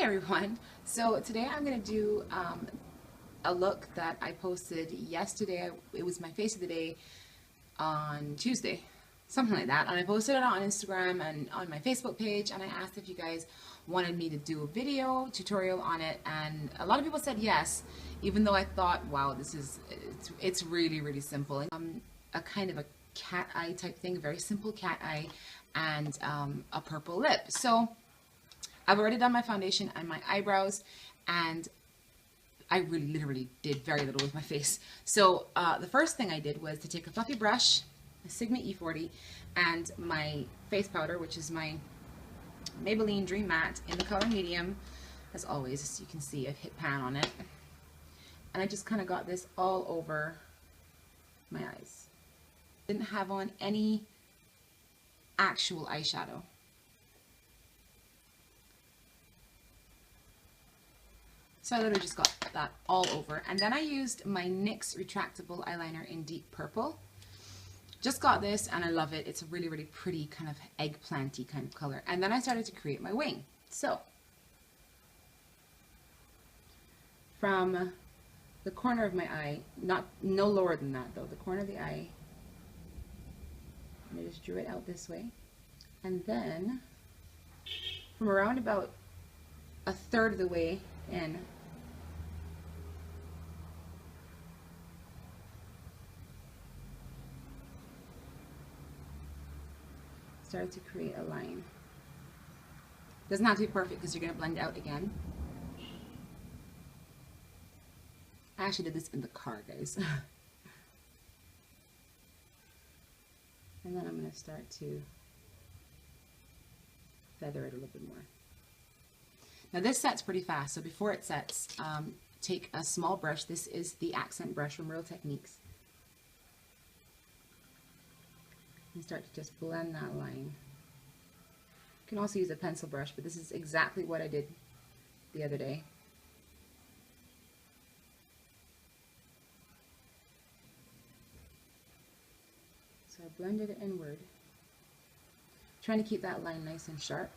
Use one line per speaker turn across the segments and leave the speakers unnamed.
Hey everyone! So today I'm going to do a look that I posted yesterday. It was my face of the day on Tuesday, something like that. And I posted it on Instagram and on my Facebook page, and I asked if you guys wanted me to do a video tutorial on it, and a lot of people said yes, even though I thought, wow, it's really simple. A kind of a cat eye type thing, a very simple cat eye, and a purple lip. So I've already done my foundation and my eyebrows, and I really literally did very little with my face. So the first thing I did was to take a fluffy brush, a Sigma E40, and my face powder, which is my Maybelline Dream Matte in the color medium. As always, as you can see, I've hit pan on it. And I just kind of got this all over my eyes. Didn't have on any actual eyeshadow. So I literally just got that all over. And then I used my NYX retractable eyeliner in deep purple. Just got this and I love it. It's a really pretty kind of eggplanty kind of color. And then I started to create my wing. So from the corner of my eye, no lower than that though, the corner of the eye, and I just drew it out this way. And then from around about a third of the way in, started to create a line. Doesn't have to be perfect because you're going to blend out again. I actually did this in the car, guys. And then I'm going to start to feather it a little bit more. Now this sets pretty fast, so before it sets, take a small brush. This is the accent brush from Real Techniques. And start to just blend that line. You can also use a pencil brush, but this is exactly what I did the other day. So I blended it inward, trying to keep that line nice and sharp.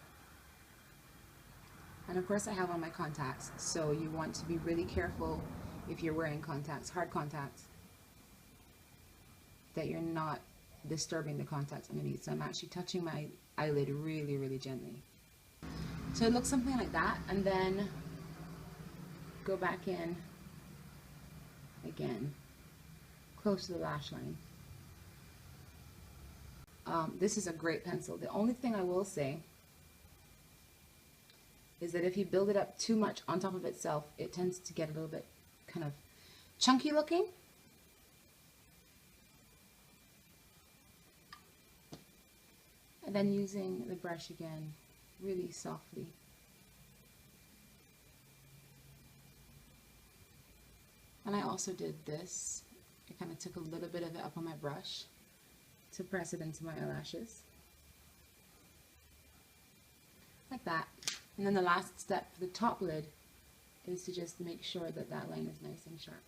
And of course I have on my contacts, so you want to be really careful if you're wearing contacts, hard contacts, that you're not disturbing the contacts underneath. So I'm actually touching my eyelid really gently. So it looks something like that, and then go back in again, close to the lash line. This is a great pencil. The only thing I will say is that if you build it up too much on top of itself, it tends to get a little bit kind of chunky looking. And then using the brush again, really softly. And I also did this. I kind of took a little bit of it up on my brush to press it into my eyelashes. Like that. And then the last step for the top lid is to just make sure that that line is nice and sharp.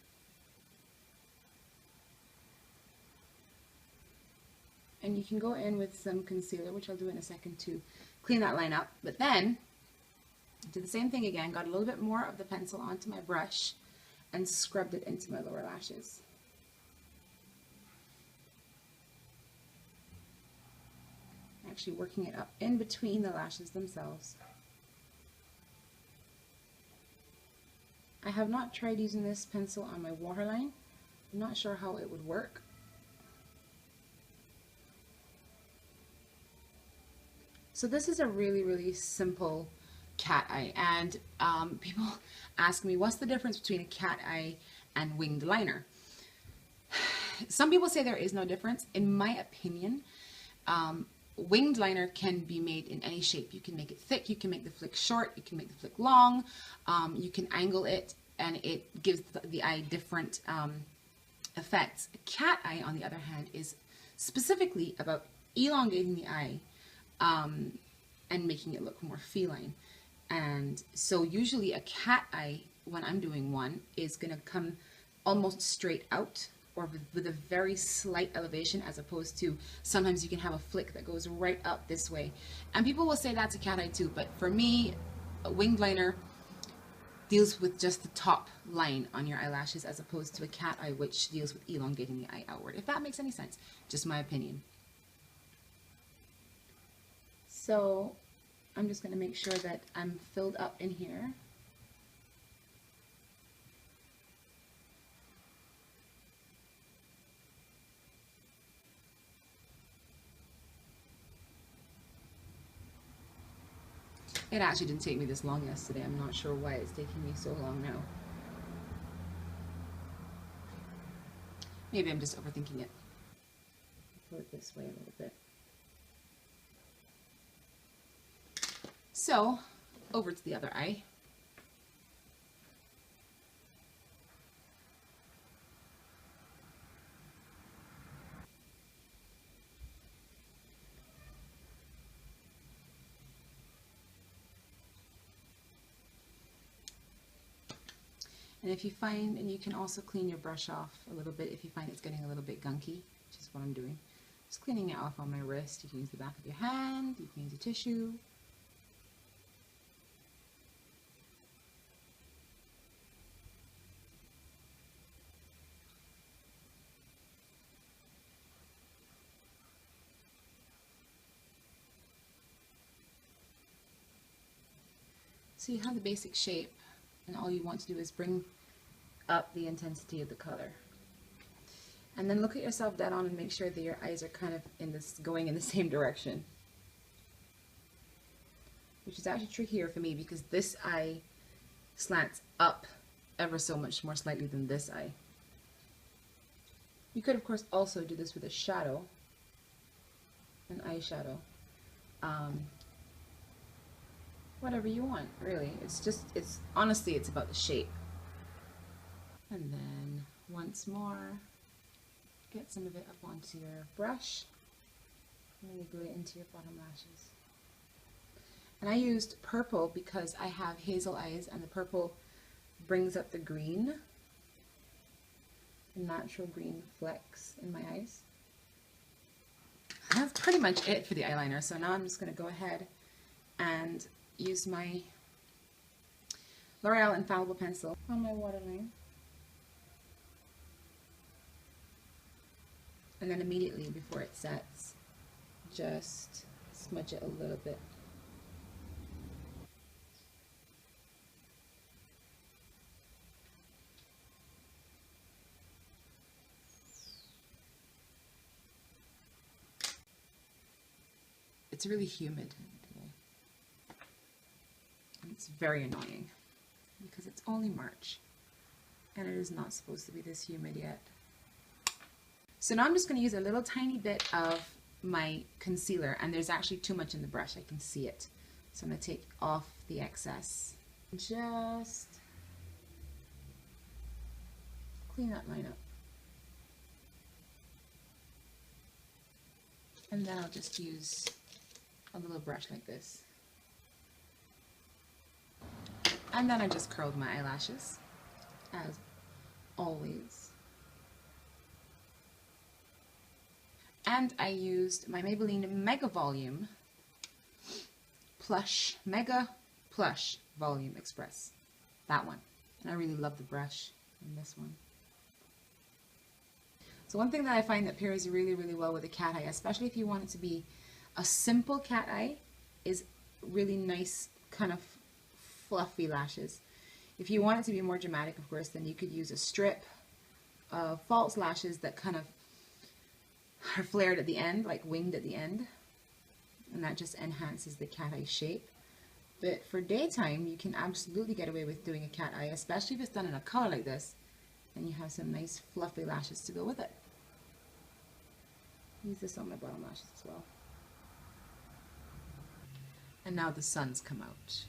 And you can go in with some concealer, which I'll do in a second, to clean that line up. But then, did the same thing again, got a little bit more of the pencil onto my brush and scrubbed it into my lower lashes. Actually working it up in between the lashes themselves. I have not tried using this pencil on my waterline. I'm not sure how it would work. So this is a really simple cat eye, and people ask me, what's the difference between a cat eye and winged liner? Some people say there is no difference. In my opinion, winged liner can be made in any shape. You can make it thick, you can make the flick short, you can make the flick long, you can angle it, and it gives the eye different effects. A cat eye, on the other hand, is specifically about elongating the eye and making it look more feline. And so usually a cat eye, when I'm doing one, is going to come almost straight out, or with a very slight elevation, as opposed to sometimes you can have a flick that goes right up this way. And people will say that's a cat eye too, but for me, winged liner deals with just the top line on your eyelashes as opposed to a cat eye, which deals with elongating the eye outward, if that makes any sense. Just my opinion. So I'm just going to make sure that I'm filled up in here. It actually didn't take me this long yesterday. I'm not sure why it's taking me so long now. Maybe I'm just overthinking it. Pull it this way a little bit. So, over to the other eye. And if you find, and you can also clean your brush off a little bit if you find it's getting a little bit gunky, which is what I'm doing. Just cleaning it off on my wrist. You can use the back of your hand, you can use a tissue. So you have the basic shape, and all you want to do is bring up the intensity of the color. And then look at yourself dead on and make sure that your eyes are kind of going in the same direction. Which is actually trickier for me because this eye slants up ever so much more slightly than this eye. You could of course also do this with a shadow, an eyeshadow. Whatever you want, really. Honestly, it's about the shape. And then once more, get some of it up onto your brush, and then you glue it into your bottom lashes. And I used purple because I have hazel eyes, and the purple brings up the green, the natural green flecks in my eyes. And that's pretty much it for the eyeliner. So now I'm just going to go ahead and use my L'Oreal Infallible pencil on my waterline. And then immediately before it sets, just smudge it a little bit. It's really humid today. And it's very annoying because it's only March and it is not supposed to be this humid yet. So now I'm just going to use a little tiny bit of my concealer, and there's actually too much in the brush. I can see it. So I'm going to take off the excess. Just clean that line up. And then I'll just use a little brush like this. And then I just curled my eyelashes, as always. And I used my Maybelline Mega Volume Plush, Mega Plush Volume Express. That one. And I really love the brush in this one. So one thing that I find that pairs really, really well with a cat eye, especially if you want it to be a simple cat eye, is really nice kind of fluffy lashes. If you want it to be more dramatic, of course, then you could use a strip of false lashes that kind of are flared at the end, like winged at the end, and that just enhances the cat eye shape. But for daytime, you can absolutely get away with doing a cat eye, especially if it's done in a color like this, and you have some nice fluffy lashes to go with it. Use this on my bottom lashes as well. And now the sun's come out.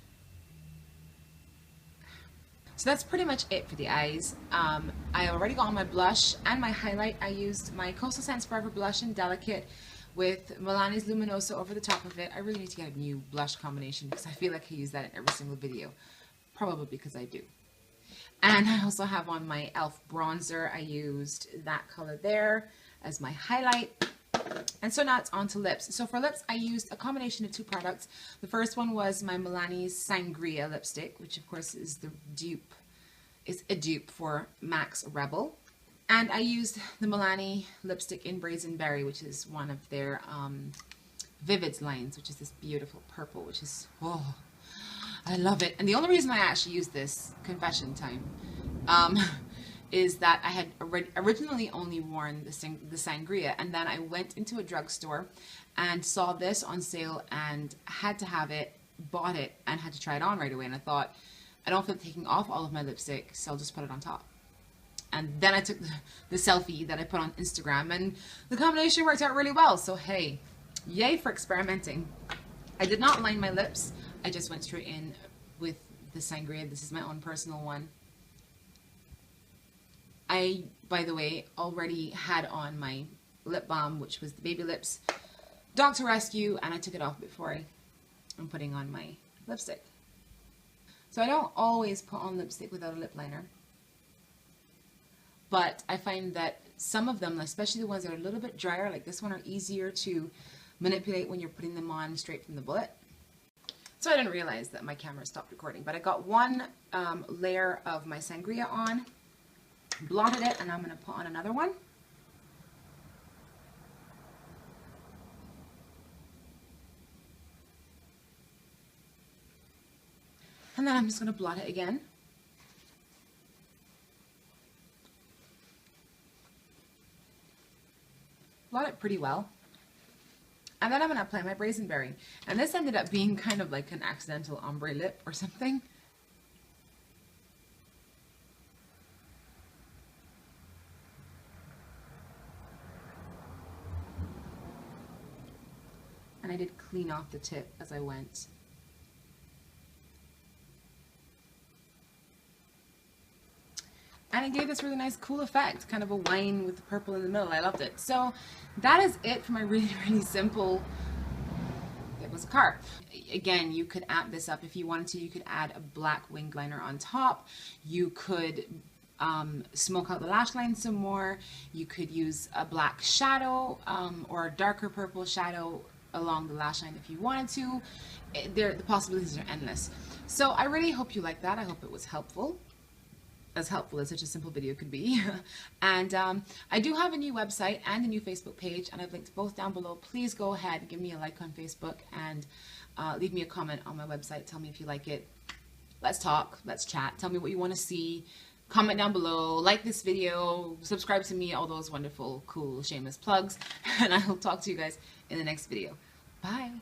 So that's pretty much it for the eyes. I already got on my blush and my highlight. I used my Coastal Scents Forever Blush in Delicate with Milani's Luminosa over the top of it. I really need to get a new blush combination because I feel like I use that in every single video. Probably because I do. And I also have on my e.l.f. bronzer. I used that color there as my highlight. And so now it's on to lips. So for lips, I used a combination of two products. The first one was my Milani's Sangria lipstick, which of course is the dupe, is a dupe for MAC's Rebel. And I used the Milani lipstick in Brazen Berry, which is one of their Vivids lines, which is this beautiful purple, which is, oh, I love it. And the only reason I actually used this, confession time, is that I had originally only worn the Sangria, and then I went into a drugstore and saw this on sale and had to have it, bought it, and had to try it on right away. And I thought, I don't feel taking off all of my lipstick, so I'll just put it on top. And then I took the selfie that I put on Instagram, and the combination worked out really well. So hey, yay for experimenting. I did not line my lips. I just went straight in with the Sangria. This is my own personal one. I, by the way, already had on my lip balm, which was the Baby Lips Dr. Rescue, and I took it off before I'm putting on my lipstick. So I don't always put on lipstick without a lip liner, but I find that some of them, especially the ones that are a little bit drier, like this one, are easier to manipulate when you're putting them on straight from the bullet. So I didn't realize that my camera stopped recording, but I got one layer of my Sangria on, blotted it, and I'm going to put on another one. And then I'm just going to blot it again. Blot it pretty well. And then I'm going to apply my Brazen Berry. And this ended up being kind of like an accidental ombre lip or something. And I did clean off the tip as I went. And it gave this really nice cool effect, kind of a wine with the purple in the middle. I loved it. So that is it for my really, really simple, it was a car. Again, you could amp this up if you wanted to. You could add a black wing liner on top. You could smoke out the lash line some more. You could use a black shadow or a darker purple shadow along the lash line if you wanted to. The possibilities are endless. So I really hope you liked that. I hope it was helpful as such a simple video could be. And I do have a new website and a new Facebook page, and I've linked both down below. Please go ahead and give me a like on Facebook, and leave me a comment on my website. Tell me if you like it. Let's talk, let's chat. Tell me what you want to see. Comment down below, like this video, subscribe to me, all those wonderful, cool, shameless plugs, and I will talk to you guys in the next video. Bye.